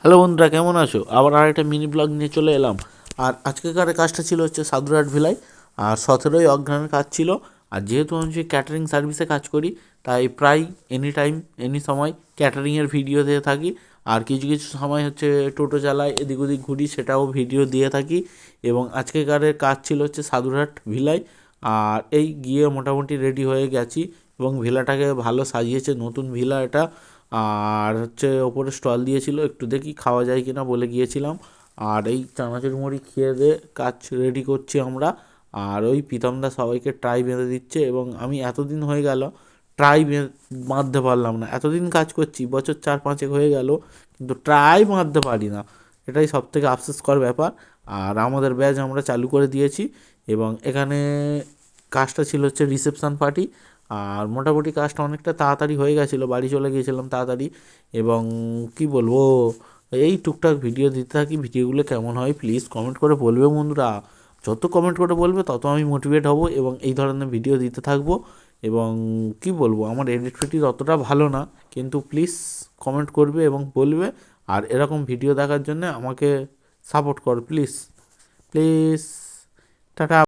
Hello বন্ধুরা, কেমন আছো? আবার আরেকটা মিনি ব্লগ নিয়ে চলে এলাম। আর আজকেকার কাজটা ছিল হচ্ছে সাধুরহাট ভিলায়। আর 17ই অঘ্রানের কাজ ছিল। আর যেহেতু আমি যে ক্যাটারিং সার্ভিসে কাজ করি, তাই প্রায় এনি টাইম এনি সময় ক্যাটারিংয়ের ভিডিও দিয়ে থাকি। আর কিছু কিছু সময় হচ্ছে টোটো চালাই, এদিক ওদিক ঘুরি, সেটাও ভিডিও দিয়ে থাকি। এবং আজকেকারের কাজ ছিল হচ্ছে সাধুরহাট ভিলায়। আর এই গিয়ে মোটামুটি রেডি হয়ে গেছি এবং ভিলাটাকে ভালো সাজিয়েছে, নতুন ভিলা এটা। আর হচ্ছে ওপরে স্টল দিয়েছিল, একটু দেখি খাওয়া যায় কিনা বলে গিয়েছিলাম। আর এই চানাচুর মুড়ি খেয়ে দিয়ে কাজ রেডি করছি আমরা। আর ওই প্রীতমদা সবাইকে ট্রাই বেঁধে দিচ্ছে এবং আমি এতদিন হয়ে গেল ট্রাই বাঁধতে পারলাম না। এতদিন কাজ করছি, বছর 4-5 হয়ে গেল, কিন্তু ট্রাই বাঁধতে পারি না। এটাই সব থেকে আফসোসকর ব্যাপার। আর আমাদের ব্যাচ আমরা চালু করে দিয়েছি এবং এখানে কাজটা ছিল হচ্ছে রিসেপশান পার্টি। আর মোটামুটি কাজটা অনেকটা তাড়াতাড়ি হয়ে গেছিলো, বাড়ি চলে গিয়েছিলাম তাড়াতাড়ি। এবং কি বলবো, এই টুকটাক ভিডিও দিতে থাকি। ভিডিওগুলো কেমন হয় প্লিজ কমেন্ট করে বলবে বন্ধুরা। যত কমেন্ট করে বলবে তত আমি মোটিভেট হব এবং এই ধরনের ভিডিও দিতে থাকবো। এবং কি বলবো, আমার এডিট ফেডিট অতটা ভালো না, কিন্তু প্লিজ কমেন্ট করবে এবং বলবে। আর এরকম ভিডিও দেখার জন্য আমাকে সাপোর্ট কর প্লিজ প্লিজ। টাটা।